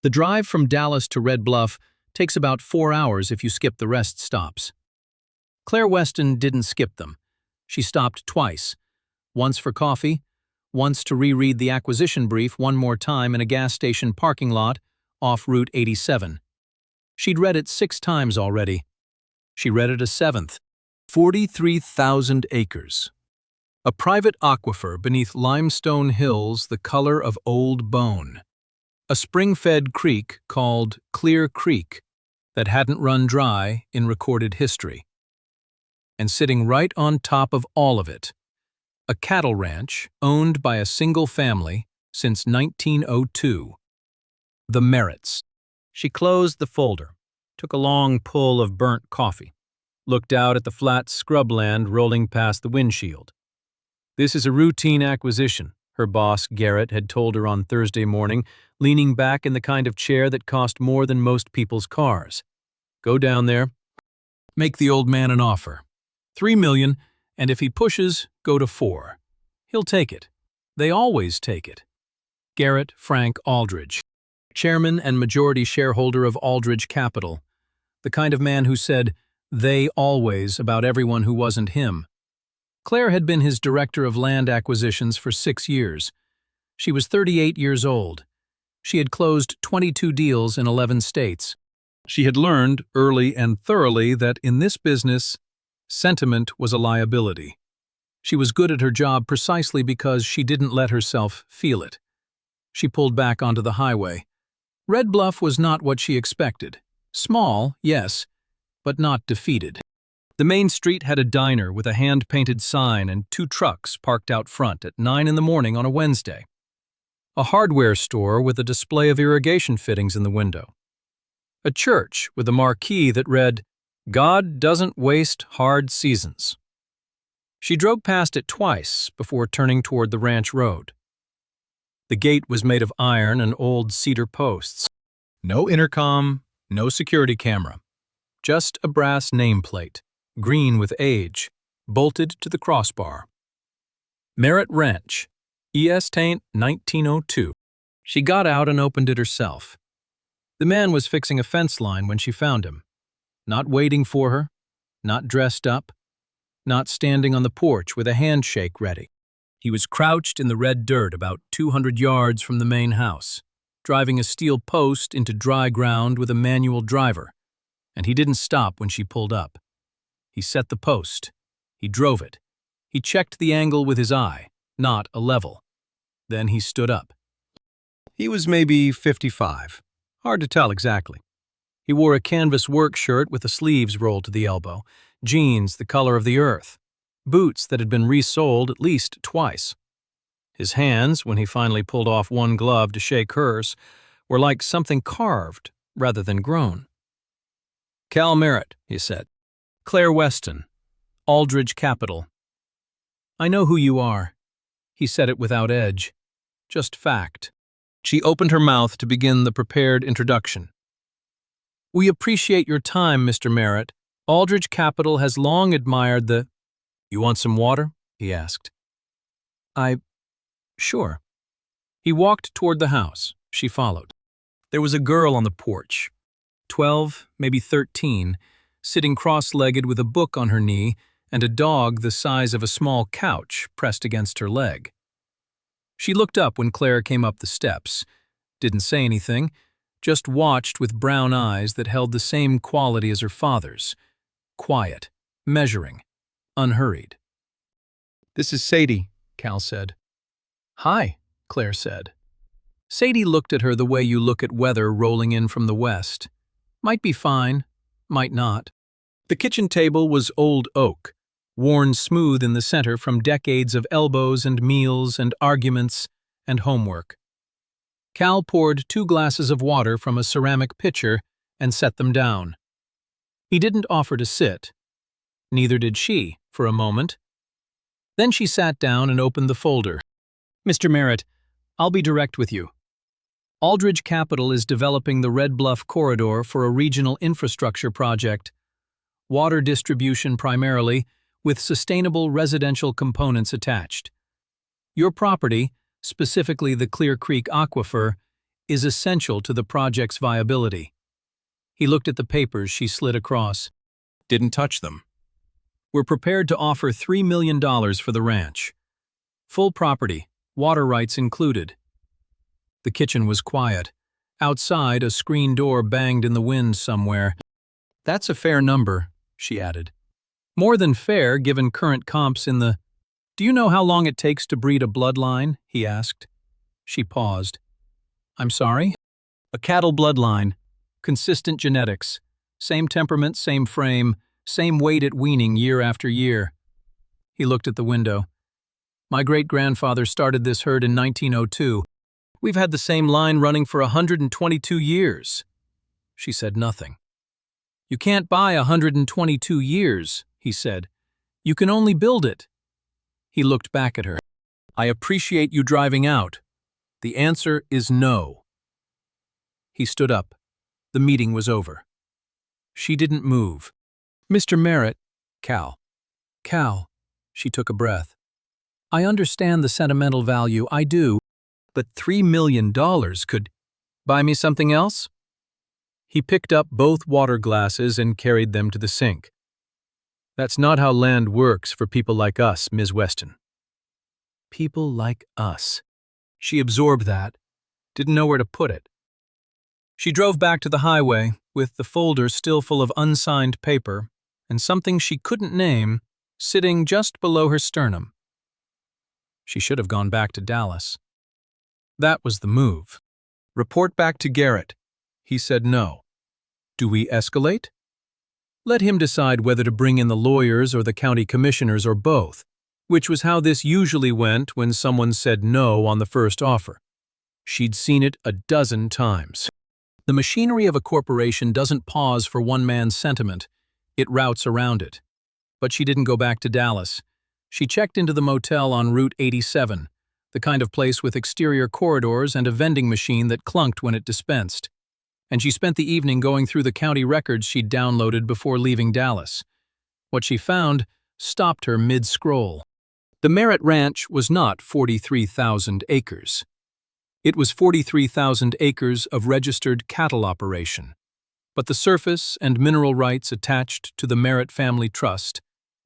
The drive from Dallas to Red Bluff takes about 4 hours if you skip the rest stops. Claire Weston didn't skip them. She stopped twice, once for coffee, once to reread the acquisition brief one more time in a gas station parking lot off Route 87. She'd read it 6 times already. She read it a 7th. 43,000 acres. A private aquifer beneath limestone hills the color of old bone. A spring-fed creek called Clear Creek that hadn't run dry in recorded history. And sitting right on top of all of it, a cattle ranch owned by a single family since 1902. The Merritts. She closed the folder, took a long pull of burnt coffee, looked out at the flat scrubland rolling past the windshield. This is a routine acquisition, her boss Garrett had told her on Thursday morning, leaning back in the kind of chair that cost more than most people's cars. Go down there, make the old man an offer. $3 million, and if he pushes, go to 4. He'll take it. They always take it. Garrett Frank Aldridge, chairman and majority shareholder of Aldridge Capital, the kind of man who said, "they always" about everyone who wasn't him. Claire had been his director of land acquisitions for 6 years. She was 38 years old. She had closed 22 deals in 11 states. She had learned early and thoroughly that in this business, sentiment was a liability. She was good at her job precisely because she didn't let herself feel it. She pulled back onto the highway. Red Bluff was not what she expected. Small, yes, but not defeated. The main street had a diner with a hand-painted sign and 2 trucks parked out front at 9 in the morning on a Wednesday. A hardware store with a display of irrigation fittings in the window. A church with a marquee that read, "God doesn't waste hard seasons." She drove past it twice before turning toward the ranch road. The gate was made of iron and old cedar posts. No intercom, no security camera. Just a brass nameplate, green with age, bolted to the crossbar. Merritt Ranch, ES Taint 1902. She got out and opened it herself. The man was fixing a fence line when she found him. Not waiting for her, not dressed up, not standing on the porch with a handshake ready. He was crouched in the red dirt about 200 yards from the main house, driving a steel post into dry ground with a manual driver, and he didn't stop when she pulled up. He set the post. He drove it. He checked the angle with his eye, not a level. Then he stood up. He was maybe 55. Hard to tell exactly. He wore a canvas work shirt with the sleeves rolled to the elbow, jeans the color of the earth, boots that had been resoled at least twice. His hands, when he finally pulled off one glove to shake hers, were like something carved rather than grown. "Cal Merritt," he said. "Claire Weston, Aldridge Capital." "I know who you are." He said it without edge, just fact. She opened her mouth to begin the prepared introduction. "We appreciate your time, Mr. Merritt. Aldridge Capital has long admired the—" "You want some water?" he asked. Sure." He walked toward the house. She followed. There was a girl on the porch, 12, maybe 13, sitting cross-legged with a book on her knee and a dog the size of a small couch pressed against her leg. She looked up when Claire came up the steps, didn't say anything, just watched with brown eyes that held the same quality as her father's, quiet, measuring, unhurried. "This is Sadie," Cal said. "Hi," Claire said. Sadie looked at her the way you look at weather rolling in from the west. Might be fine, might not. The kitchen table was old oak, worn smooth in the center from decades of elbows and meals and arguments and homework. Cal poured 2 glasses of water from a ceramic pitcher and set them down. He didn't offer to sit. Neither did she, for a moment. Then she sat down and opened the folder. "Mr. Merritt, I'll be direct with you. Aldridge Capital is developing the Red Bluff corridor for a regional infrastructure project. Water distribution primarily, with sustainable residential components attached. Your property, specifically the Clear Creek Aquifer, is essential to the project's viability. He looked at the papers she slid across. Didn't touch them. We're prepared to offer $3 million for the ranch. Full property, water rights included. The kitchen was quiet. Outside, a screen door banged in the wind somewhere. That's a fair number, she added. More than fair, given current comps in the... Do you know how long it takes to breed a bloodline? He asked. She paused. I'm sorry? A cattle bloodline. Consistent genetics. Same temperament, same frame, same weight at weaning year after year. He looked at the window. My great-grandfather started this herd in 1902. We've had the same line running for 122 years. She said nothing. You can't buy 122 years, he said. You can only build it. He looked back at her. I appreciate you driving out. The answer is no. He stood up. The meeting was over. She didn't move. Mr. Merritt, Cal, she took a breath. I understand the sentimental value, I do, but $3 million could buy me something else? He picked up both water glasses and carried them to the sink. That's not how land works for people like us, Ms. Weston. People like us. She absorbed that, didn't know where to put it. She drove back to the highway, with the folder still full of unsigned paper and something she couldn't name sitting just below her sternum. She should have gone back to Dallas. That was the move. Report back to Garrett. He said no. Do we escalate? Let him decide whether to bring in the lawyers or the county commissioners or both, which was how this usually went when someone said no on the first offer. She'd seen it a dozen times. The machinery of a corporation doesn't pause for one man's sentiment, it routes around it. But she didn't go back to Dallas. She checked into the motel on Route 87, the kind of place with exterior corridors and a vending machine that clunked when it dispensed. And she spent the evening going through the county records she'd downloaded before leaving Dallas. What she found stopped her mid-scroll. The Merritt Ranch was not 43,000 acres. It was 43,000 acres of registered cattle operation. But the surface and mineral rights attached to the Merritt Family Trust,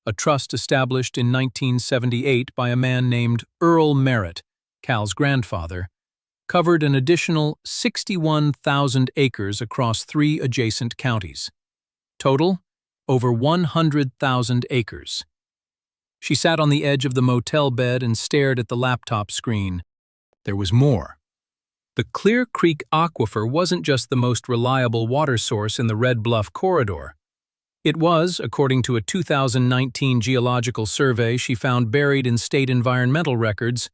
a trust established in 1978 by a man named Earl Merritt, Cal's grandfather, covered an additional 61,000 acres across 3 adjacent counties. Total, over 100,000 acres. She sat on the edge of the motel bed and stared at the laptop screen. There was more. The Clear Creek Aquifer wasn't just the most reliable water source in the Red Bluff corridor. It was, according to a 2019 geological survey she found buried in state environmental records,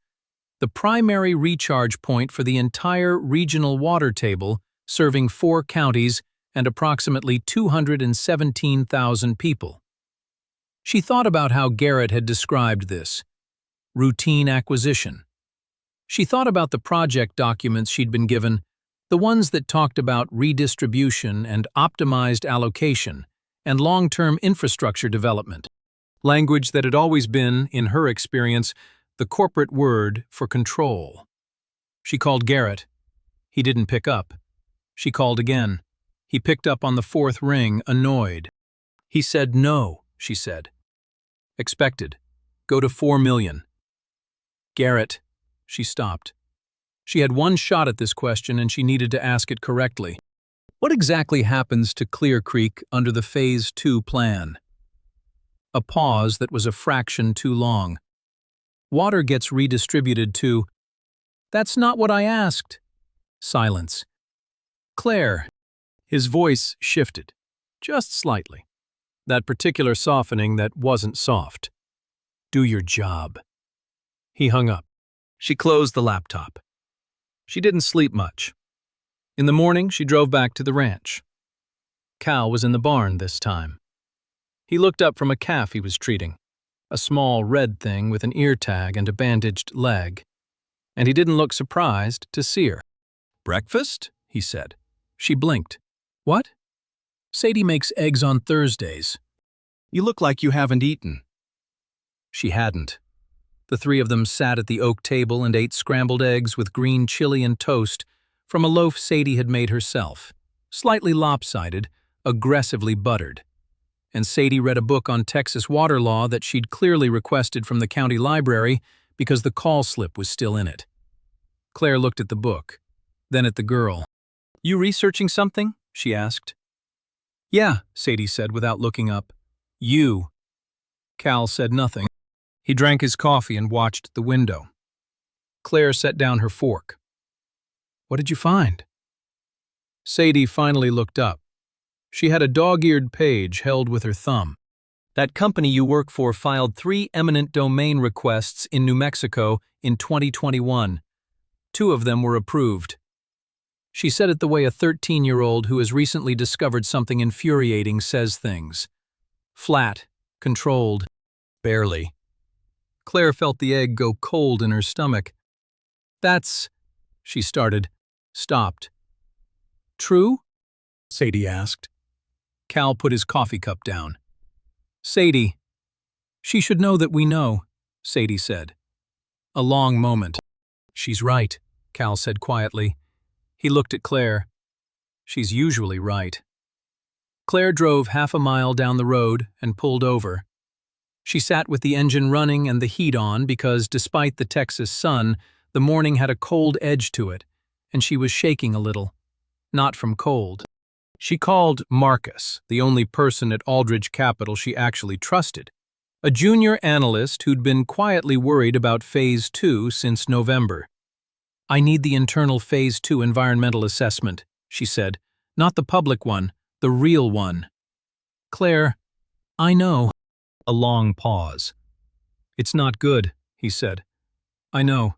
the primary recharge point for the entire regional water table, serving 4 counties and approximately 217,000 people. She thought about how Garrett had described this: routine acquisition. She thought about the project documents she'd been given, the ones that talked about redistribution and optimized allocation and long-term infrastructure development, language that had always been, in her experience, the corporate word for control. She called Garrett. He didn't pick up. She called again. He picked up on the 4th ring, annoyed. He said no, she said. Expected. Go to 4 million. Garrett. She stopped. She had one shot at this question and she needed to ask it correctly. What exactly happens to Clear Creek under the Phase 2 plan? A pause that was a fraction too long. Water gets redistributed to... That's not what I asked. Silence. Claire. His voice shifted. Just slightly. That particular softening that wasn't soft. Do your job. He hung up. She closed the laptop. She didn't sleep much. In the morning, she drove back to the ranch. Cal was in the barn this time. He looked up from a calf he was treating, a small red thing with an ear tag and a bandaged leg, and he didn't look surprised to see her. Breakfast? He said. She blinked. What? Sadie makes eggs on Thursdays. You look like you haven't eaten. She hadn't. The 3 of them sat at the oak table and ate scrambled eggs with green chili and toast, from a loaf Sadie had made herself, slightly lopsided, aggressively buttered. And Sadie read a book on Texas water law that she'd clearly requested from the county library because the call slip was still in it. Claire looked at the book, then at the girl. "You researching something?" she asked. "Yeah," Sadie said without looking up. "You." Cal said nothing. He drank his coffee and watched the window. Claire set down her fork. "What did you find?" Sadie finally looked up. She had a dog-eared page held with her thumb. "That company you work for filed 3 eminent domain requests in New Mexico in 2021. 2 of them were approved." She said it the way a 13-year-old who has recently discovered something infuriating says things. Flat, controlled, barely. Claire felt the egg go cold in her stomach. "That's," she started, stopped. "True?" Sadie asked. Cal put his coffee cup down. "Sadie." "She should know that we know," Sadie said. A long moment. "She's right," Cal said quietly. He looked at Claire. "She's usually right." Claire drove half a mile down the road and pulled over. She sat with the engine running and the heat on because, despite the Texas sun, the morning had a cold edge to it, and she was shaking a little. Not from cold. She called Marcus, the only person at Aldridge Capital she actually trusted, a junior analyst who'd been quietly worried about Phase 2 since November. "I need the internal Phase 2 environmental assessment," she said. "Not the public one, the real one." "Claire, I know." A long pause. "It's not good," he said. "I know.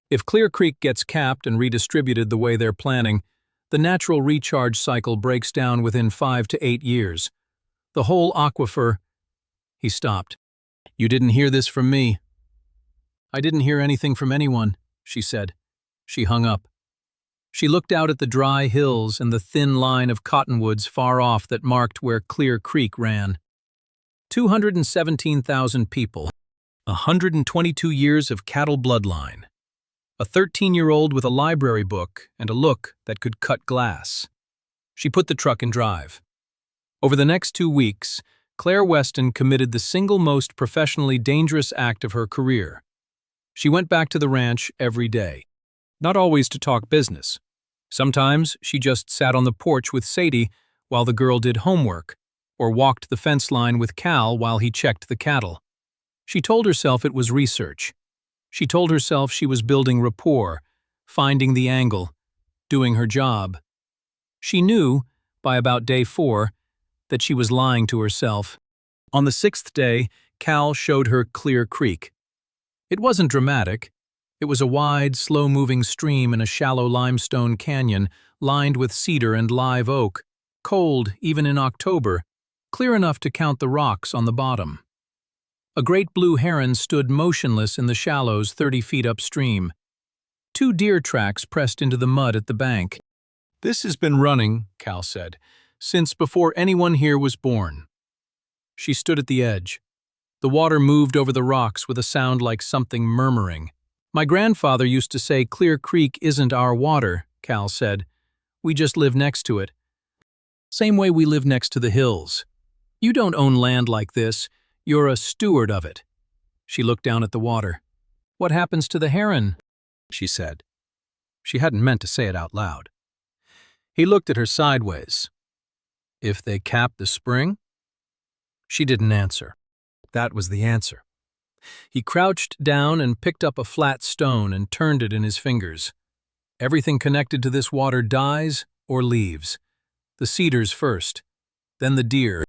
If Clear Creek gets capped and redistributed the way they're planning, the natural recharge cycle breaks down within 5 to 8 years. The whole aquifer—" He stopped. "You didn't hear this from me." "I didn't hear anything from anyone," she said. She hung up. She looked out at the dry hills and the thin line of cottonwoods far off that marked where Clear Creek ran. 217,000 people. 122 years of cattle bloodline. A 13-year-old with a library book and a look that could cut glass. She put the truck in drive. Over the next 2 weeks, Claire Weston committed the single most professionally dangerous act of her career. She went back to the ranch every day. Not always to talk business. Sometimes she just sat on the porch with Sadie while the girl did homework, or walked the fence line with Cal while he checked the cattle. She told herself it was research. She told herself she was building rapport, finding the angle, doing her job. She knew, by about day 4, that she was lying to herself. On the 6th day, Cal showed her Clear Creek. It wasn't dramatic. It was a wide, slow-moving stream in a shallow limestone canyon lined with cedar and live oak, cold even in October, clear enough to count the rocks on the bottom. A great blue heron stood motionless in the shallows 30 feet upstream. 2 deer tracks pressed into the mud at the bank. "This has been running," Cal said, "since before anyone here was born." She stood at the edge. The water moved over the rocks with a sound like something murmuring. "My grandfather used to say Clear Creek isn't our water," Cal said. "We just live next to it. Same way we live next to the hills. You don't own land like this. You're a steward of it." She looked down at the water. "What happens to the heron?" she said. She hadn't meant to say it out loud. He looked at her sideways. "If they cap the spring?" She didn't answer. That was the answer. He crouched down and picked up a flat stone and turned it in his fingers. Everything connected to this water dies or leaves. The cedars first, then the deer.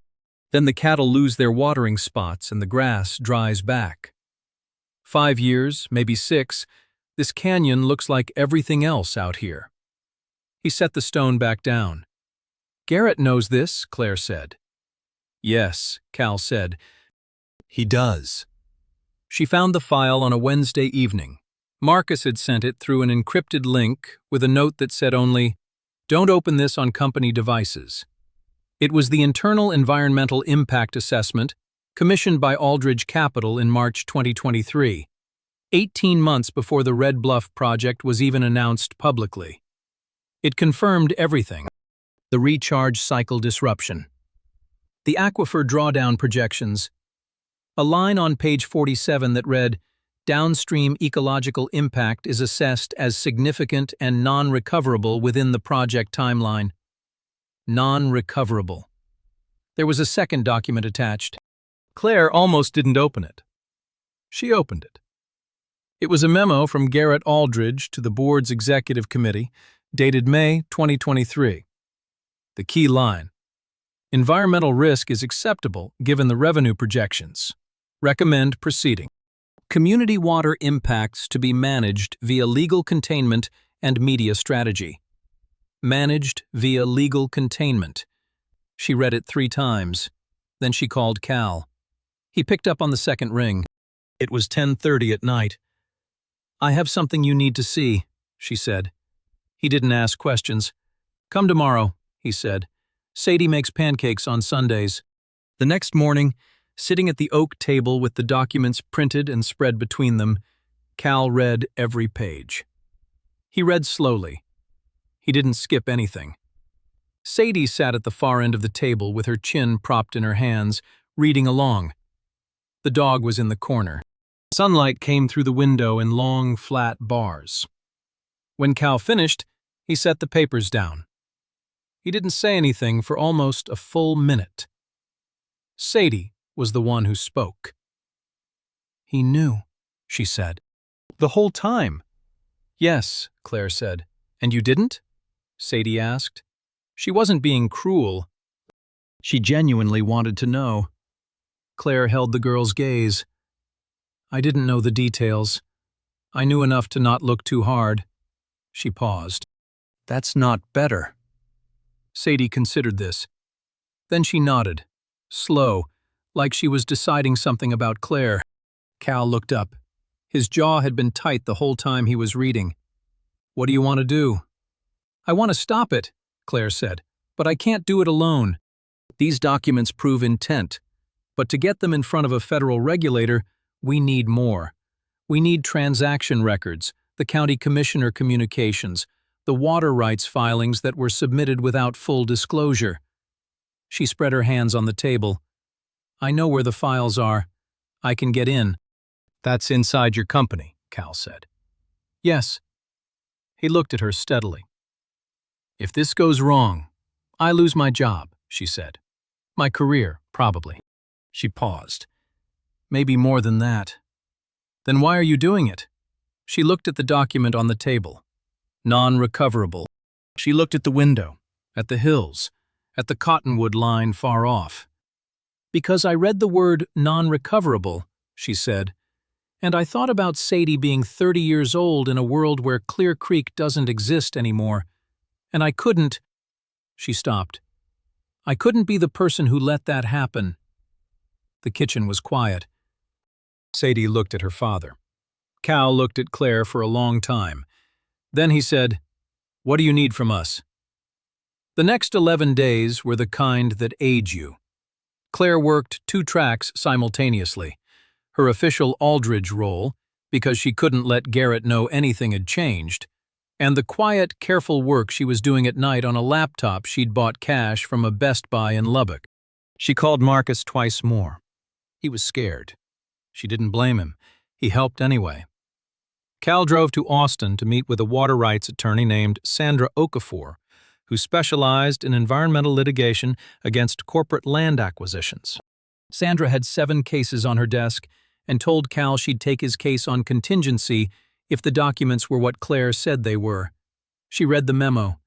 Then the cattle lose their watering spots and the grass dries back. 5 years, maybe 6, this canyon looks like everything else out here. He set the stone back down. "Garrett knows this," Claire said. "Yes," Cal said. "He does." She found the file on a Wednesday evening. Marcus had sent it through an encrypted link with a note that said only, "Don't open this on company devices." It was the Internal Environmental Impact Assessment, commissioned by Aldridge Capital in March 2023, 18 months before the Red Bluff project was even announced publicly. It confirmed everything. The recharge cycle disruption. The aquifer drawdown projections. A line on page 47 that read, "Downstream ecological impact is assessed as significant and non-recoverable within the project timeline." Non-recoverable. There was a second document attached. Claire almost didn't open it. She opened it. It was a memo from Garrett Aldridge to the board's executive committee, dated May 2023. The key line: environmental risk is acceptable given the revenue projections. Recommend proceeding. Community water impacts to be managed via legal containment and media strategy. Managed via legal containment. She read it 3 times. Then she called Cal. He picked up on the second ring. It was 10:30 at night. "I have something you need to see," she said. He didn't ask questions. "Come tomorrow," he said. "Sadie makes pancakes on Sundays." The next morning, sitting at the oak table with the documents printed and spread between them, Cal read every page. He read slowly. He didn't skip anything. Sadie sat at the far end of the table with her chin propped in her hands, reading along. The dog was in the corner. Sunlight came through the window in long, flat bars. When Cal finished, he set the papers down. He didn't say anything for almost a full minute. Sadie was the one who spoke. "He knew," she said. "The whole time." "Yes," Claire said. "And you didn't?" Sadie asked. She wasn't being cruel. She genuinely wanted to know. Claire held the girl's gaze. "I didn't know the details. I knew enough to not look too hard." She paused. "That's not better." Sadie considered this. Then she nodded, slow, like she was deciding something about Claire. Cal looked up. His jaw had been tight the whole time he was reading. "What do you want to do?" "I want to stop it," Claire said, "but I can't do it alone. These documents prove intent, but to get them in front of a federal regulator, we need more. We need transaction records, the county commissioner communications, the water rights filings that were submitted without full disclosure." She spread her hands on the table. "I know where the files are. I can get in." "That's inside your company," Cal said. "Yes." He looked at her steadily. "If this goes wrong, I lose my job," she said. "My career, probably." She paused. "Maybe more than that." "Then why are you doing it?" She looked at the document on the table. Non-recoverable. She looked at the window, at the hills, at the cottonwood line far off. "Because I read the word non-recoverable," she said, "and I thought about Sadie being 30 years old in a world where Clear Creek doesn't exist anymore. And I couldn't—" She stopped. "I couldn't be the person who let that happen." The kitchen was quiet. Sadie looked at her father. Cal looked at Claire for a long time. Then he said, "What do you need from us?" The next 11 days were the kind that age you. Claire worked 2 tracks simultaneously. Her official Aldridge role, because she couldn't let Garrett know anything had changed, and the quiet, careful work she was doing at night on a laptop she'd bought cash from a Best Buy in Lubbock. She called Marcus twice more. He was scared. She didn't blame him. He helped anyway. Cal drove to Austin to meet with a water rights attorney named Sandra Okafor, who specialized in environmental litigation against corporate land acquisitions. Sandra had 7 cases on her desk and told Cal she'd take his case on contingency if the documents were what Claire said they were. She read the memo.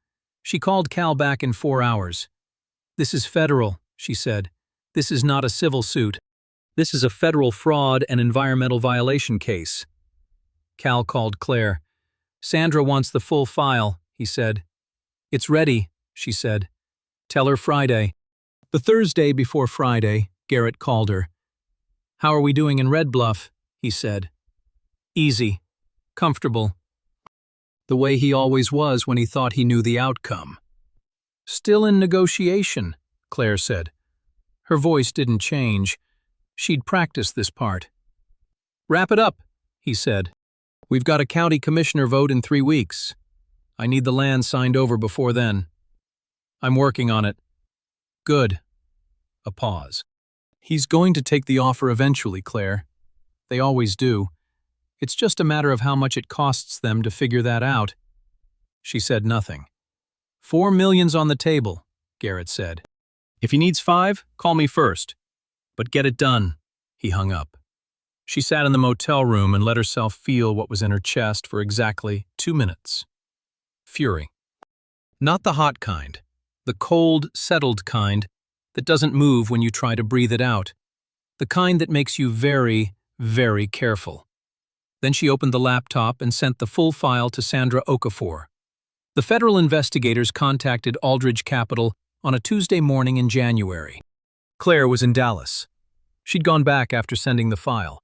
She called Cal back in 4 hours. "This is federal," she said. "This is not a civil suit. This is a federal fraud and environmental violation case." Cal called Claire. "Sandra wants the full file," he said. "It's ready," she said. "Tell her Friday." The Thursday before Friday, Garrett called her. "How are we doing in Red Bluff?" he said. "Easy. Comfortable." The way he always was when he thought he knew the outcome. "Still in negotiation," Claire said. Her voice didn't change. She'd practiced this part. "Wrap it up," he said. "We've got a county commissioner vote in 3 weeks. I need the land signed over before then. I'm working on it. Good. A pause. He's going to take the offer eventually, Claire. They always do. It's just a matter of how much it costs them to figure that out. She said nothing. $4 million's on the table, Garrett said. If he needs 5, call me first. But get it done. He hung up. She sat in the motel room and let herself feel what was in her chest for exactly 2 minutes. Fury. Not the hot kind. The cold, settled kind that doesn't move when you try to breathe it out. The kind that makes you very, very careful. Then she opened the laptop and sent the full file to Sandra Okafor. The federal investigators contacted Aldridge Capital on a Tuesday morning in January. Claire was in Dallas. She'd gone back after sending the file.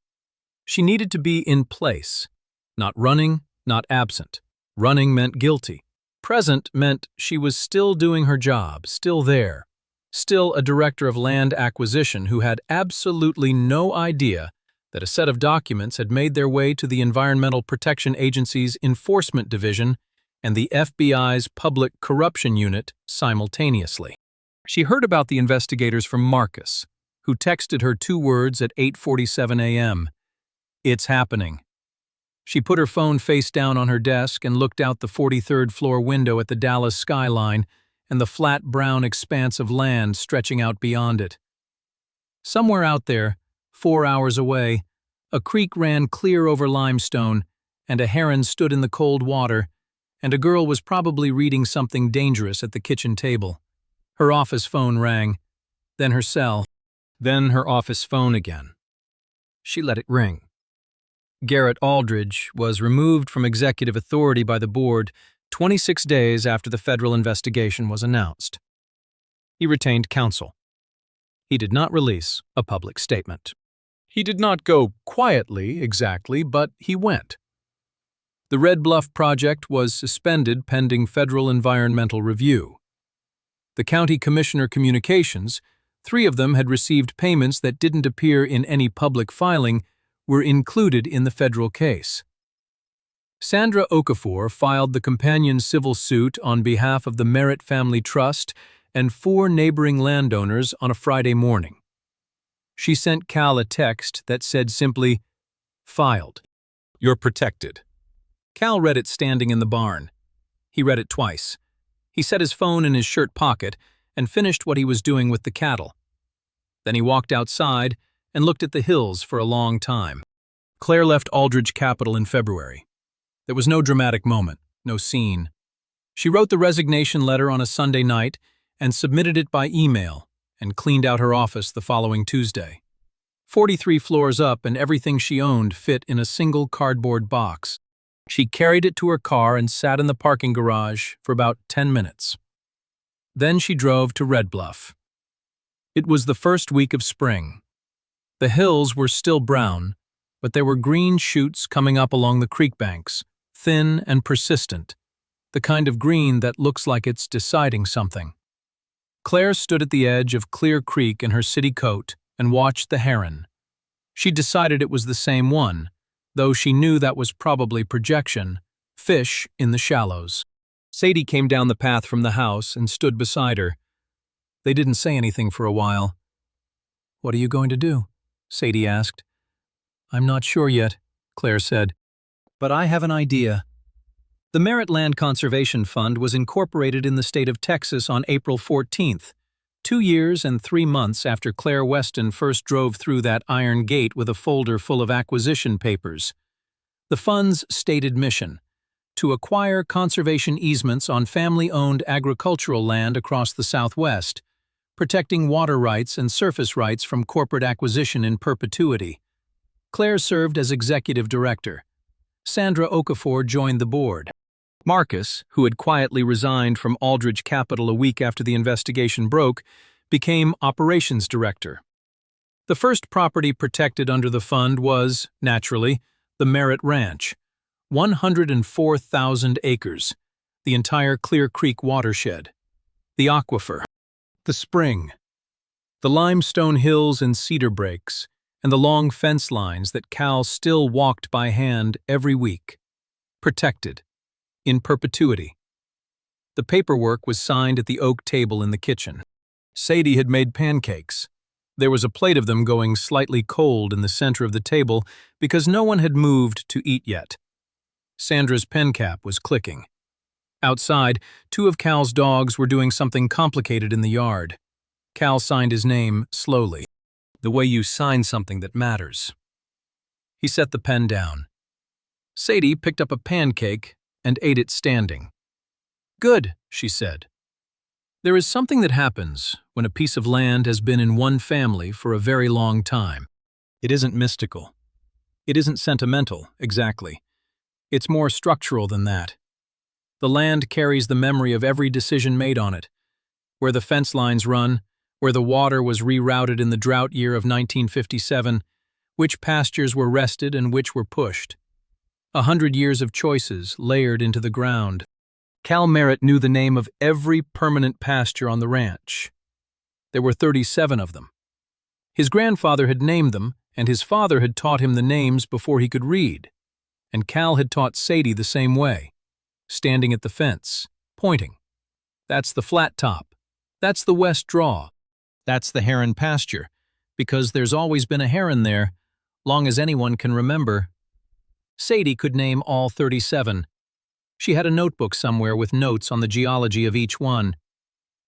She needed to be in place. Not running, not absent. Running meant guilty. Present meant she was still doing her job, still there. Still a director of land acquisition who had absolutely no idea that a set of documents had made their way to the Environmental Protection Agency's Enforcement Division and the FBI's Public Corruption Unit simultaneously. She heard about the investigators from Marcus, who texted her 2 words at 8:47 a.m. It's happening. She put her phone face down on her desk and looked out the 43rd floor window at the Dallas skyline and the flat brown expanse of land stretching out beyond it. Somewhere out there, 4 hours away, a creek ran clear over limestone, and a heron stood in the cold water, and a girl was probably reading something dangerous at the kitchen table. Her office phone rang, then her cell, then her office phone again. She let it ring. Garrett Aldridge was removed from executive authority by the board 26 days after the federal investigation was announced. He retained counsel. He did not release a public statement. He did not go quietly, exactly, but he went. The Red Bluff project was suspended pending federal environmental review. The county commissioner communications, 3 of them had received payments that didn't appear in any public filing, were included in the federal case. Sandra Okafor filed the companion civil suit on behalf of the Merritt Family Trust and 4 neighboring landowners on a Friday morning. She sent Cal a text that said simply, "Filed. You're protected." Cal read it standing in the barn. He read it twice. He set his phone in his shirt pocket and finished what he was doing with the cattle. Then he walked outside and looked at the hills for a long time. Claire left Aldridge Capital in February. There was no dramatic moment, no scene. She wrote the resignation letter on a Sunday night and submitted it by email and cleaned out her office the following Tuesday. 43 floors up and everything she owned fit in a single cardboard box. She carried it to her car and sat in the parking garage for about 10 minutes. Then she drove to Red Bluff. It was the first week of spring. The hills were still brown, but there were green shoots coming up along the creek banks, thin and persistent, the kind of green that looks like it's deciding something. Claire stood at the edge of Clear Creek in her city coat and watched the heron. She decided it was the same one, though she knew that was probably projection, fish in the shallows. Sadie came down the path from the house and stood beside her. They didn't say anything for a while. "What are you going to do?" Sadie asked. "I'm not sure yet," Claire said. "But I have an idea." The Merritt Land Conservation Fund was incorporated in the state of Texas on April 14th, 2 years and 3 months after Claire Weston first drove through that iron gate with a folder full of acquisition papers. The fund's stated mission: to acquire conservation easements on family-owned agricultural land across the Southwest, protecting water rights and surface rights from corporate acquisition in perpetuity. Claire served as executive director. Sandra Okafor joined the board. Marcus, who had quietly resigned from Aldridge Capital a week after the investigation broke, became operations director. The first property protected under the fund was, naturally, the Merritt Ranch, 104,000 acres, the entire Clear Creek watershed, the aquifer, the spring, the limestone hills and cedar breaks, and the long fence lines that Cal still walked by hand every week. Protected. In perpetuity. The paperwork was signed at the oak table in the kitchen. Sadie had made pancakes. There was a plate of them going slightly cold in the center of the table because no one had moved to eat yet. Sandra's pen cap was clicking. Outside, two of Cal's dogs were doing something complicated in the yard. Cal signed his name slowly, the way you sign something that matters. He set the pen down. Sadie picked up a pancake and ate it standing. "Good," she said. There is something that happens when a piece of land has been in one family for a very long time. It isn't mystical. It isn't sentimental, exactly. It's more structural than that. The land carries the memory of every decision made on it, where the fence lines run, where the water was rerouted in the drought year of 1957, which pastures were rested and which were pushed. 100 years of choices layered into the ground. Cal Merritt knew the name of every permanent pasture on the ranch. There were 37 of them. His grandfather had named them, and his father had taught him the names before he could read. And Cal had taught Sadie the same way, standing at the fence, pointing. That's the flat top. That's the west draw. That's the heron pasture, because there's always been a heron there, long as anyone can remember. Sadie could name all 37. She had a notebook somewhere with notes on the geology of each one.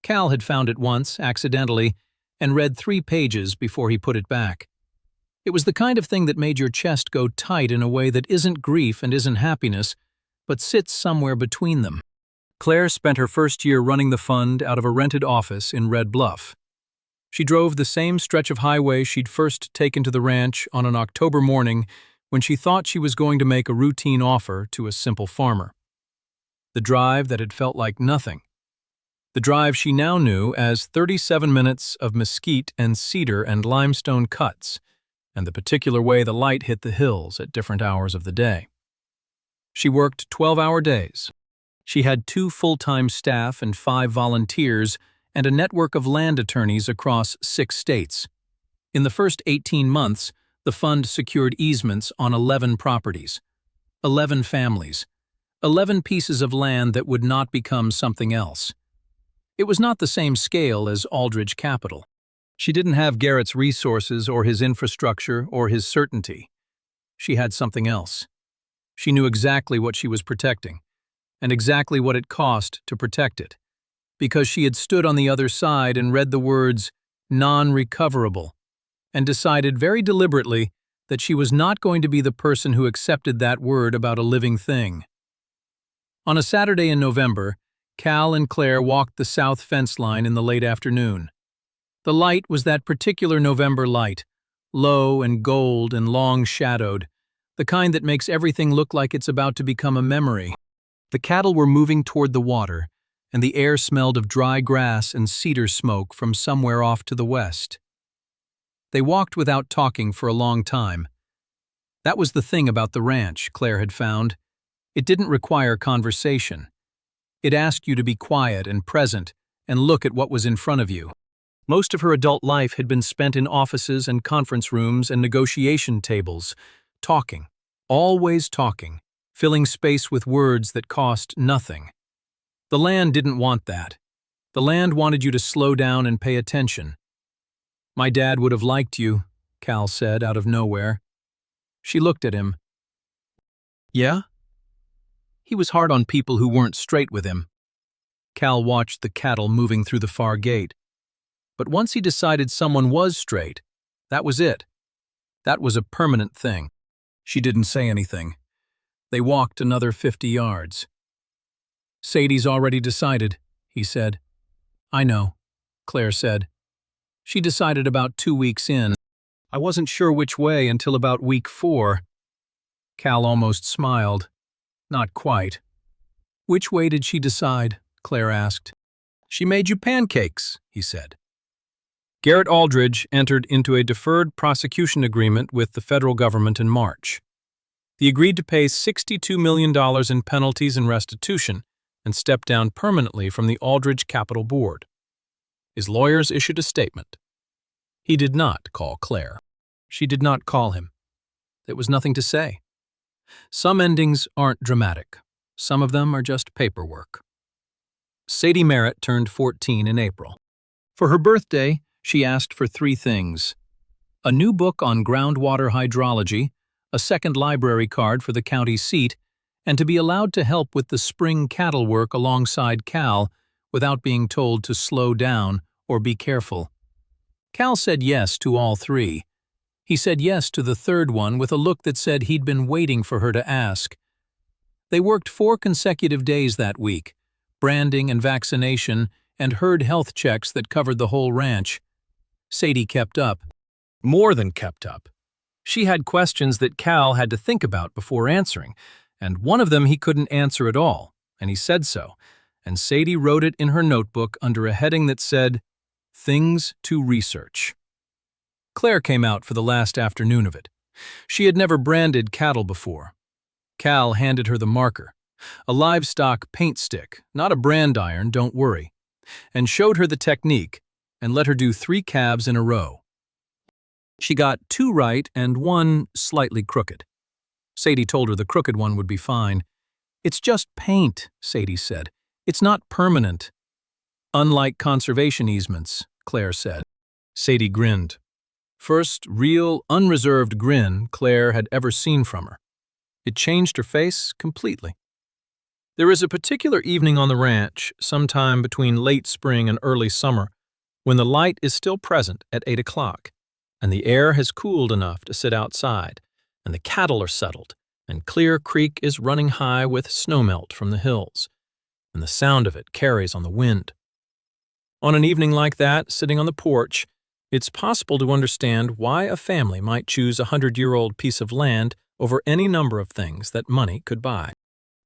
Cal had found it once, accidentally, and read 3 pages before he put it back. It was the kind of thing that made your chest go tight in a way that isn't grief and isn't happiness, but sits somewhere between them. Claire spent her first year running the fund out of a rented office in Red Bluff. She drove the same stretch of highway she'd first taken to the ranch on an October morning when she thought she was going to make a routine offer to a simple farmer. The drive that had felt like nothing. The drive she now knew as 37 minutes of mesquite and cedar and limestone cuts, and the particular way the light hit the hills at different hours of the day. She worked 12-hour days. She had 2 full-time staff and 5 volunteers and a network of land attorneys across 6 states. In the first 18 months, the fund secured easements on 11 properties, 11 families, 11 pieces of land that would not become something else. It was not the same scale as Aldridge Capital. She didn't have Garrett's resources or his infrastructure or his certainty. She had something else. She knew exactly what she was protecting, and exactly what it cost to protect it, because she had stood on the other side and read the words non-recoverable, and decided very deliberately that she was not going to be the person who accepted that word about a living thing. On a Saturday in November, Cal and Claire walked the south fence line in the late afternoon. The light was that particular November light, low and gold and long-shadowed, the kind that makes everything look like it's about to become a memory. The cattle were moving toward the water, and the air smelled of dry grass and cedar smoke from somewhere off to the west. They walked without talking for a long time. That was the thing about the ranch, Claire had found. It didn't require conversation. It asked you to be quiet and present and look at what was in front of you. Most of her adult life had been spent in offices and conference rooms and negotiation tables, talking, always talking, filling space with words that cost nothing. The land didn't want that. The land wanted you to slow down and pay attention. "My dad would have liked you," Cal said out of nowhere. She looked at him. "Yeah?" He was hard on people who weren't straight with him. Cal watched the cattle moving through the far gate. But once he decided someone was straight, that was it. That was a permanent thing. She didn't say anything. They walked another 50 yards. "Sadie's already decided," he said. "I know," Claire said. "She decided about 2 weeks in. I wasn't sure which way until about week 4. Cal almost smiled. Not quite. "Which way did she decide?" Claire asked. "She made you pancakes," he said. Garrett Aldridge entered into a deferred prosecution agreement with the federal government in March. He agreed to pay $62 million in penalties and restitution and step down permanently from the Aldridge Capital Board. His lawyers issued a statement. He did not call Claire. She did not call him. There was nothing to say. Some endings aren't dramatic. Some of them are just paperwork. Sadie Merritt turned 14 in April. For her birthday, she asked for 3 things: a new book on groundwater hydrology, a second library card for the county seat, and to be allowed to help with the spring cattle work alongside Cal without being told to slow down or be careful. Cal said yes to all 3. He said yes to the third one with a look that said he'd been waiting for her to ask. They worked 4 consecutive days that week, branding and vaccination and herd health checks that covered the whole ranch. Sadie kept up. More than kept up. She had questions that Cal had to think about before answering, and one of them he couldn't answer at all, and he said so, and Sadie wrote it in her notebook under a heading that said, "Things to Research." Claire came out for the last afternoon of it. She had never branded cattle before. Cal handed her the marker, a livestock paint stick, not a brand iron, don't worry, and showed her the technique and let her do 3 calves in a row. She got 2 right and 1 slightly crooked. Sadie told her the crooked one would be fine. "It's just paint," Sadie said. "It's not permanent." "Unlike conservation easements," Claire said. Sadie grinned. First real, unreserved grin Claire had ever seen from her. It changed her face completely. There is a particular evening on the ranch, sometime between late spring and early summer, when the light is still present at 8 o'clock, and the air has cooled enough to sit outside, and the cattle are settled, and Clear Creek is running high with snowmelt from the hills, and the sound of it carries on the wind. On an evening like that, sitting on the porch, it's possible to understand why a family might choose a 100-year-old piece of land over any number of things that money could buy.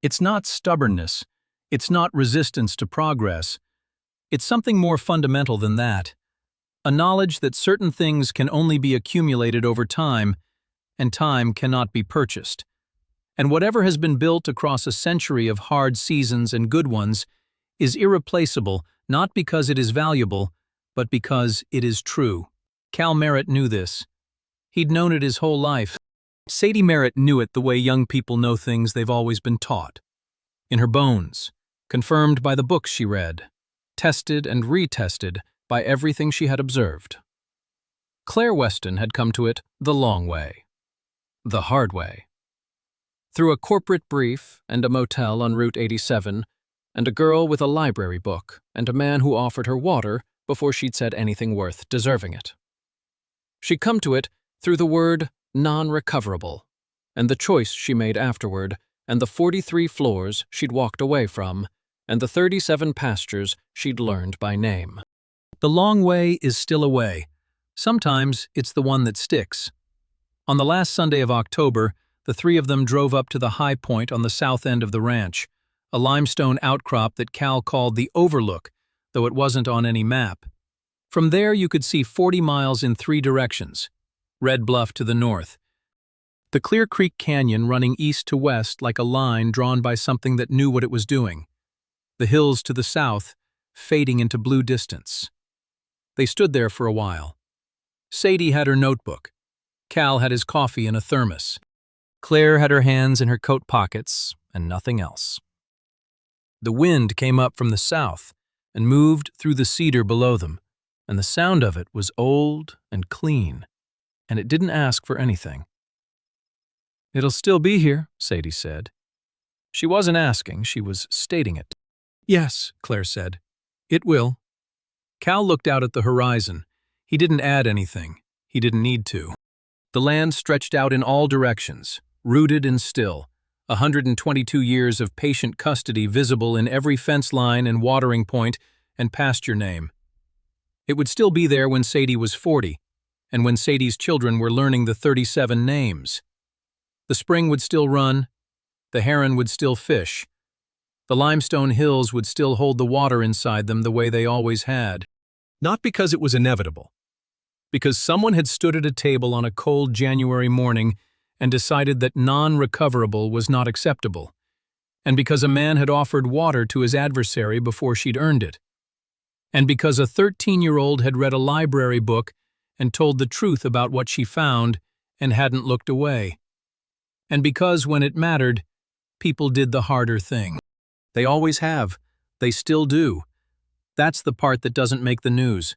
It's not stubbornness. It's not resistance to progress. It's something more fundamental than that. A knowledge that certain things can only be accumulated over time, and time cannot be purchased. And whatever has been built across a century of hard seasons and good ones is irreplaceable, not because it is valuable, but because it is true. Cal Merritt knew this. He'd known it his whole life. Sadie Merritt knew it the way young people know things they've always been taught. In her bones, confirmed by the books she read, tested and retested by everything she had observed. Claire Weston had come to it the long way. The hard way. Through a corporate brief and a motel on Route 87, and a girl with a library book, and a man who offered her water before she'd said anything worth deserving it. She'd come to it through the word non-recoverable, and the choice she made afterward, and the 43 floors she'd walked away from, and the 37 pastures she'd learned by name. The long way is still a way. Sometimes it's the one that sticks. On the last Sunday of October, the 3 of them drove up to the high point on the south end of the ranch, a limestone outcrop that Cal called the Overlook, though it wasn't on any map. From there you could see 40 miles in 3 directions. Red Bluff to the north, the Clear Creek Canyon running east to west like a line drawn by something that knew what it was doing. The hills to the south, fading into blue distance. They stood there for a while. Sadie had her notebook. Cal had his coffee in a thermos. Claire had her hands in her coat pockets and nothing else. The wind came up from the south and moved through the cedar below them, and the sound of it was old and clean, and it didn't ask for anything. "It'll still be here," Sadie said. She wasn't asking, she was stating it. "Yes," Claire said. "It will." Cal looked out at the horizon. He didn't add anything. He didn't need to. The land stretched out in all directions, rooted and still, 122 years of patient custody visible in every fence line and watering point and pasture name. It would still be there when Sadie was 40, and when Sadie's children were learning the 37 names. The spring would still run, the heron would still fish, the limestone hills would still hold the water inside them the way they always had. Not because it was inevitable, because someone had stood at a table on a cold January morning and decided that non-recoverable was not acceptable, and because a man had offered water to his adversary before she'd earned it, and because a 13-year-old had read a library book and told the truth about what she found and hadn't looked away, and because when it mattered, people did the harder thing. They always have, They still do. That's the part that doesn't make the news.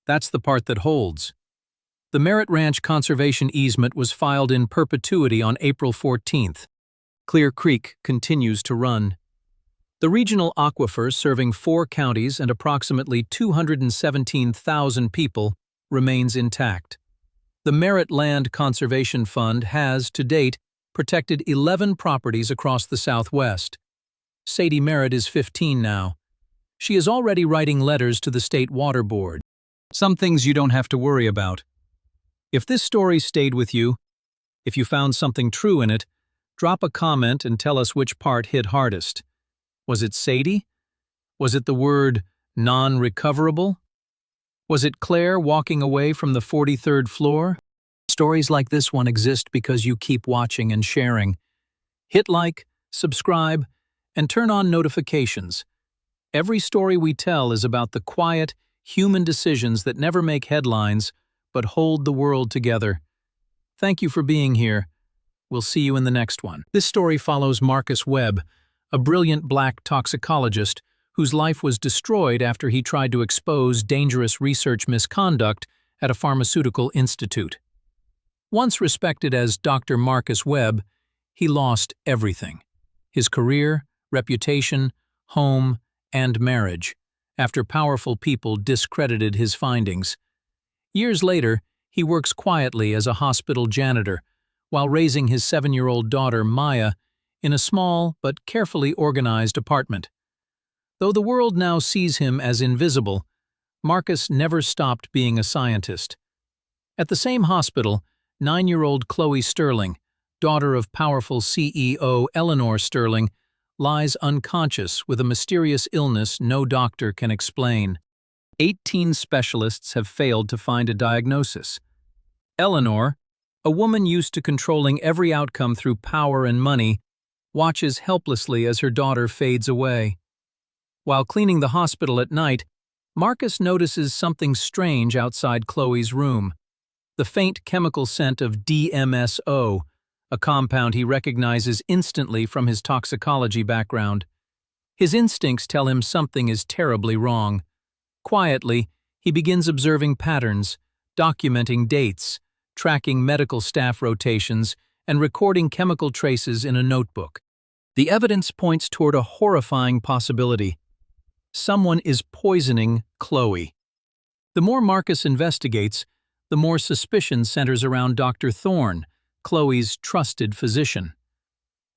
That's the part that holds. The Merritt Ranch conservation easement was filed in perpetuity on April 14th. Clear Creek continues to run. The regional aquifer serving 4 counties and approximately 217,000 people remains intact. The Merritt Land Conservation Fund has, to date, protected 11 properties across the Southwest. Sadie Merritt is 15 now. She is already writing letters to the State Water Board. Some things you don't have to worry about. If this story stayed with you, if you found something true in it, drop a comment and tell us which part hit hardest. Was it Sadie? Was it the word non-recoverable? Was it Claire walking away from the 43rd floor? Stories like this one exist because you keep watching and sharing. Hit like, subscribe, and turn on notifications. Every story we tell is about the quiet, human decisions that never make headlines, but hold the world together. Thank you for being here. We'll see you in the next one. This story follows Marcus Webb, a brilliant black toxicologist whose life was destroyed after he tried to expose dangerous research misconduct at a pharmaceutical institute. Once respected as Dr. Marcus Webb, he lost everything: his career, reputation, home, and marriage, after powerful people discredited his findings. Years later, he works quietly as a hospital janitor while raising his 7-year-old daughter, Maya, in a small but carefully organized apartment. Though the world now sees him as invisible, Marcus never stopped being a scientist. At the same hospital, 9-year-old Chloe Sterling, daughter of powerful CEO Eleanor Sterling, lies unconscious with a mysterious illness no doctor can explain. 18 specialists have failed to find a diagnosis. Eleanor, a woman used to controlling every outcome through power and money, watches helplessly as her daughter fades away. While cleaning the hospital at night, Marcus notices something strange outside Chloe's room: the faint chemical scent of DMSO, a compound he recognizes instantly from his toxicology background. His instincts tell him something is terribly wrong. Quietly, he begins observing patterns, documenting dates, tracking medical staff rotations, and recording chemical traces in a notebook. The evidence points toward a horrifying possibility. Someone is poisoning Chloe. The more Marcus investigates, the more suspicion centers around Dr. Thorne, Chloe's trusted physician.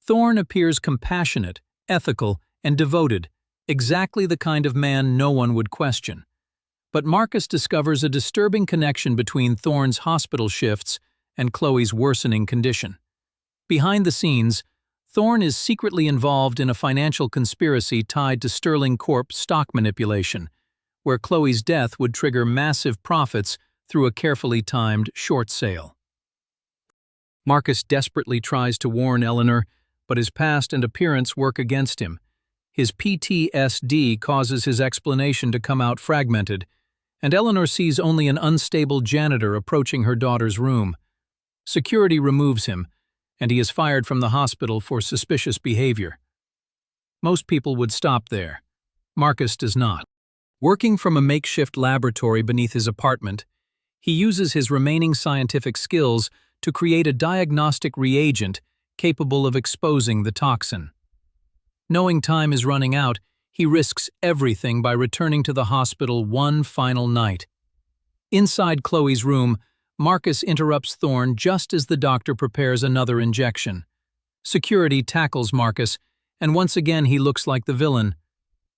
Thorne appears compassionate, ethical, and devoted, exactly the kind of man no one would question. But Marcus discovers a disturbing connection between Thorne's hospital shifts and Chloe's worsening condition. Behind the scenes, Thorne is secretly involved in a financial conspiracy tied to Sterling Corp stock manipulation, where Chloe's death would trigger massive profits through a carefully timed short sale. Marcus desperately tries to warn Eleanor, but his past and appearance work against him. His PTSD causes his explanation to come out fragmented, and Eleanor sees only an unstable janitor approaching her daughter's room. Security removes him, and he is fired from the hospital for suspicious behavior. Most people would stop there. Marcus does not. Working from a makeshift laboratory beneath his apartment, he uses his remaining scientific skills to create a diagnostic reagent capable of exposing the toxin. Knowing time is running out, he risks everything by returning to the hospital one final night. Inside Chloe's room, Marcus interrupts Thorne just as the doctor prepares another injection. Security tackles Marcus, and once again he looks like the villain.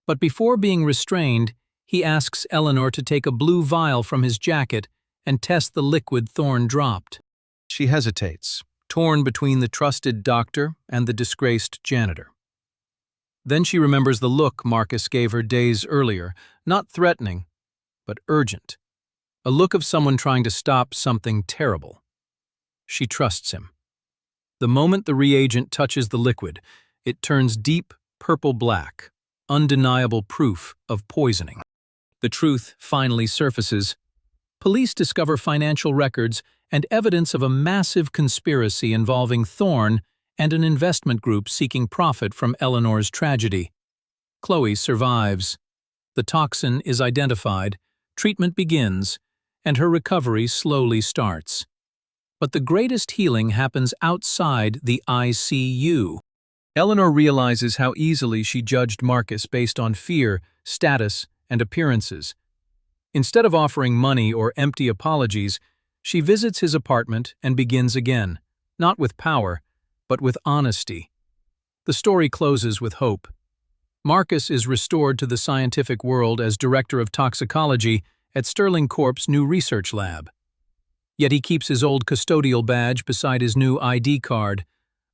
But before being restrained, he asks Eleanor to take a blue vial from his jacket and test the liquid Thorne dropped. She hesitates, torn between the trusted doctor and the disgraced janitor. Then she remembers the look Marcus gave her days earlier, not threatening, but urgent. A look of someone trying to stop something terrible. She trusts him. The moment the reagent touches the liquid, it turns deep purple-black, undeniable proof of poisoning. The truth finally surfaces. Police discover financial records and evidence of a massive conspiracy involving Thorne and an investment group seeking profit from Eleanor's tragedy. Chloe survives. The toxin is identified, treatment begins, and her recovery slowly starts. But the greatest healing happens outside the ICU. Eleanor realizes how easily she judged Marcus based on fear, status, and appearances. Instead of offering money or empty apologies, she visits his apartment and begins again, not with power, but with honesty. The story closes with hope. Marcus is restored to the scientific world as director of toxicology at Sterling Corp's new research lab. Yet he keeps his old custodial badge beside his new ID card,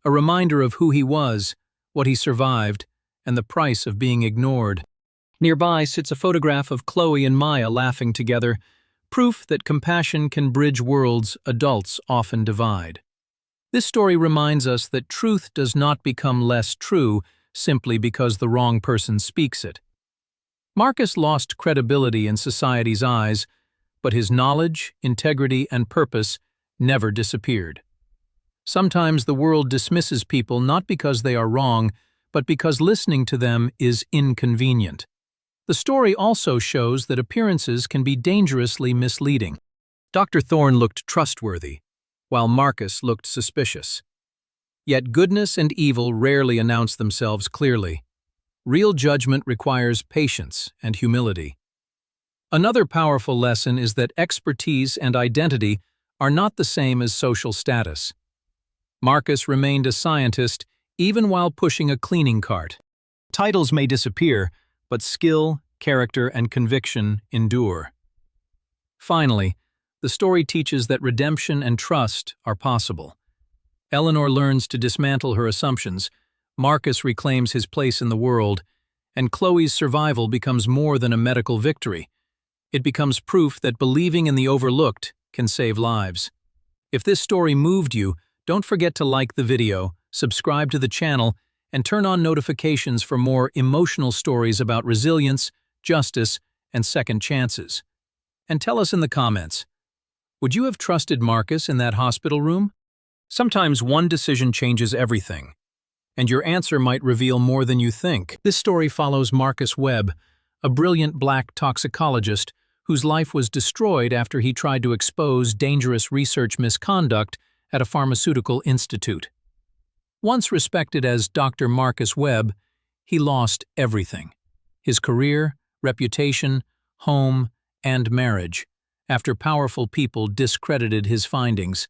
a reminder of who he was, what he survived, and the price of being ignored. Nearby sits a photograph of Chloe and Maya laughing together, proof that compassion can bridge worlds adults often divide. This story reminds us that truth does not become less true simply because the wrong person speaks it. Marcus lost credibility in society's eyes, but his knowledge, integrity, and purpose never disappeared. Sometimes the world dismisses people not because they are wrong, but because listening to them is inconvenient. The story also shows that appearances can be dangerously misleading. Dr. Thorne looked trustworthy, while Marcus looked suspicious. Yet goodness and evil rarely announce themselves clearly. Real judgment requires patience and humility. Another powerful lesson is that expertise and identity are not the same as social status. Marcus remained a scientist even while pushing a cleaning cart. Titles may disappear, but skill, character, and conviction endure. Finally, the story teaches that redemption and trust are possible. Eleanor learns to dismantle her assumptions, Marcus reclaims his place in the world, and Chloe's survival becomes more than a medical victory. It becomes proof that believing in the overlooked can save lives. If this story moved you, don't forget to like the video, subscribe to the channel, and turn on notifications for more emotional stories about resilience, justice, and second chances. And tell us in the comments, would you have trusted Marcus in that hospital room? Sometimes one decision changes everything, and your answer might reveal more than you think. This story follows Marcus Webb, a brilliant black toxicologist whose life was destroyed after he tried to expose dangerous research misconduct at a pharmaceutical institute. Once respected as Dr. Marcus Webb, he lost everything: his career, reputation, home, and marriage, after powerful people discredited his findings.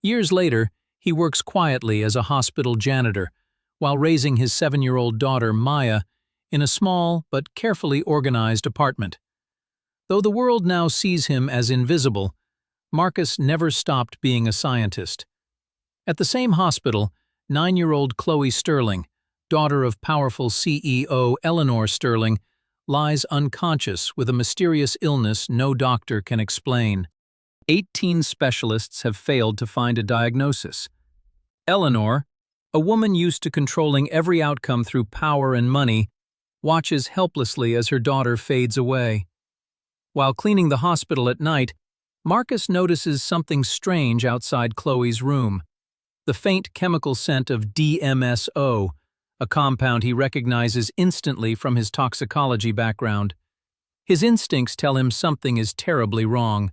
Years later, he works quietly as a hospital janitor while raising his 7-year-old daughter, Maya, in a small but carefully organized apartment. Though the world now sees him as invisible, Marcus never stopped being a scientist. At the same hospital, 9-year-old Chloe Sterling, daughter of powerful CEO Eleanor Sterling, lies unconscious with a mysterious illness no doctor can explain. 18 specialists have failed to find a diagnosis. Eleanor, a woman used to controlling every outcome through power and money, watches helplessly as her daughter fades away. While cleaning the hospital at night, Marcus notices something strange outside Chloe's room: the faint chemical scent of DMSO, a compound he recognizes instantly from his toxicology background. His instincts tell him something is terribly wrong.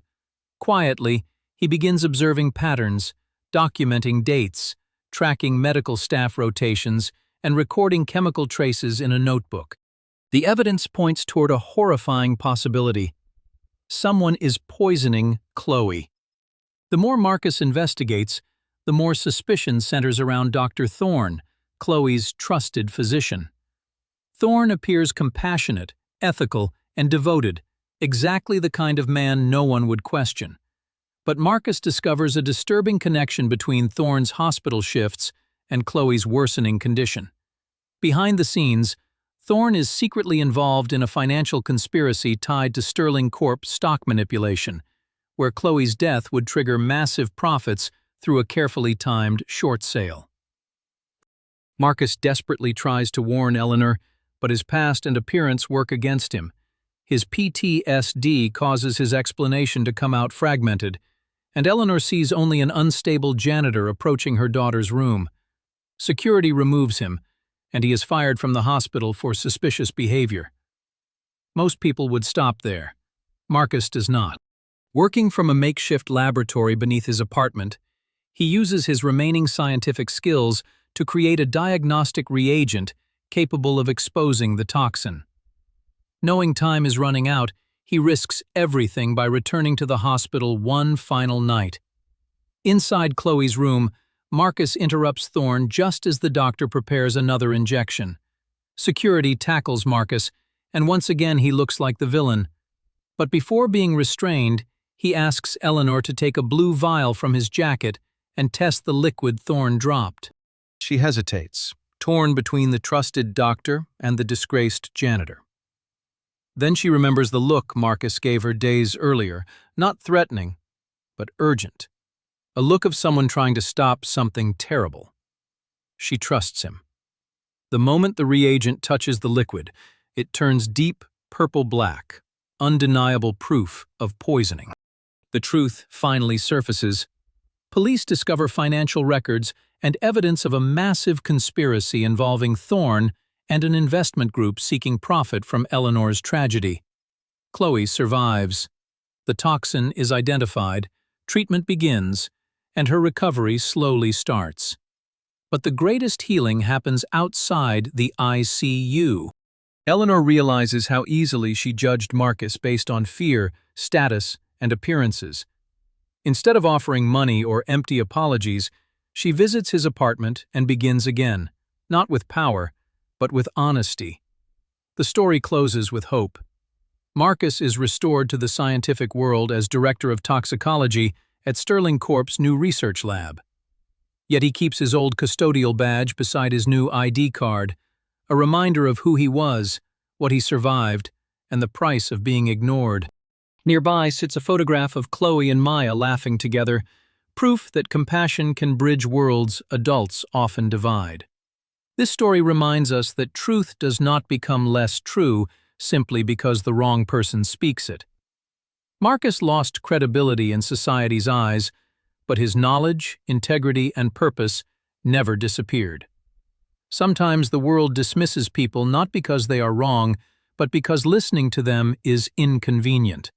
Quietly, he begins observing patterns, documenting dates, tracking medical staff rotations, and recording chemical traces in a notebook. The evidence points toward a horrifying possibility: someone is poisoning Chloe. The more Marcus investigates, the more suspicion centers around Dr. Thorne, Chloe's trusted physician. Thorne appears compassionate, ethical, and devoted, exactly the kind of man no one would question. But Marcus discovers a disturbing connection between Thorne's hospital shifts and Chloe's worsening condition. Behind the scenes, Thorne is secretly involved in a financial conspiracy tied to Sterling Corp stock manipulation, where Chloe's death would trigger massive profits through a carefully timed short sale. Marcus desperately tries to warn Eleanor, but his past and appearance work against him. His PTSD causes his explanation to come out fragmented, and Eleanor sees only an unstable janitor approaching her daughter's room. Security removes him, and he is fired from the hospital for suspicious behavior. Most people would stop there. Marcus does not. Working from a makeshift laboratory beneath his apartment, he uses his remaining scientific skills to create a diagnostic reagent capable of exposing the toxin. Knowing time is running out, he risks everything by returning to the hospital one final night. Inside Chloe's room, Marcus interrupts Thorne just as the doctor prepares another injection. Security tackles Marcus, and once again he looks like the villain. But before being restrained, he asks Eleanor to take a blue vial from his jacket and test the liquid Thorne dropped. She hesitates, torn between the trusted doctor and the disgraced janitor. Then she remembers the look Marcus gave her days earlier, not threatening, but urgent. A look of someone trying to stop something terrible. She trusts him. The moment the reagent touches the liquid, it turns deep purple-black, undeniable proof of poisoning. The truth finally surfaces. Police discover financial records and evidence of a massive conspiracy involving Thorne and an investment group seeking profit from Eleanor's tragedy. Chloe survives. The toxin is identified, treatment begins, and her recovery slowly starts. But the greatest healing happens outside the ICU. Eleanor realizes how easily she judged Marcus based on fear, status, and appearances. Instead of offering money or empty apologies, she visits his apartment and begins again, not with power, but with honesty. The story closes with hope. Marcus is restored to the scientific world as director of toxicology at Sterling Corp's new research lab. Yet he keeps his old custodial badge beside his new ID card, a reminder of who he was, what he survived, and the price of being ignored. Nearby sits a photograph of Chloe and Maya laughing together, proof that compassion can bridge worlds adults often divide. This story reminds us that truth does not become less true simply because the wrong person speaks it. Marcus lost credibility in society's eyes, but his knowledge, integrity, and purpose never disappeared. Sometimes the world dismisses people not because they are wrong, but because listening to them is inconvenient.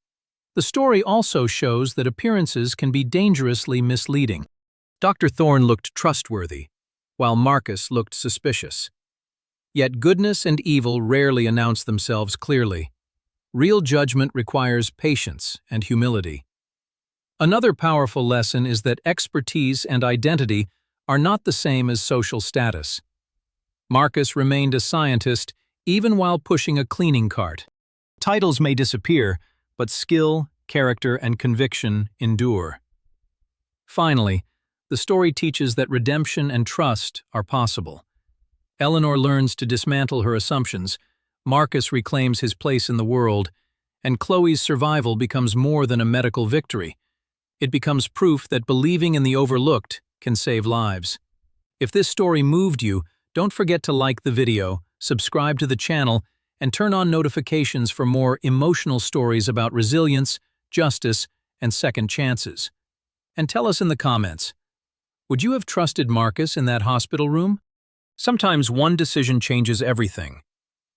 The story also shows that appearances can be dangerously misleading. Dr. Thorne looked trustworthy, while Marcus looked suspicious. Yet goodness and evil rarely announce themselves clearly. Real judgment requires patience and humility. Another powerful lesson is that expertise and identity are not the same as social status. Marcus remained a scientist even while pushing a cleaning cart. Titles may disappear, but skill, character, and conviction endure. Finally, the story teaches that redemption and trust are possible. Eleanor learns to dismantle her assumptions, Marcus reclaims his place in the world, and Chloe's survival becomes more than a medical victory. It becomes proof that believing in the overlooked can save lives. If this story moved you, don't forget to like the video, subscribe to the channel, and turn on notifications for more emotional stories about resilience, justice, and second chances. And tell us in the comments, would you have trusted Marcus in that hospital room? Sometimes one decision changes everything,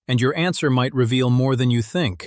and your answer might reveal more than you think.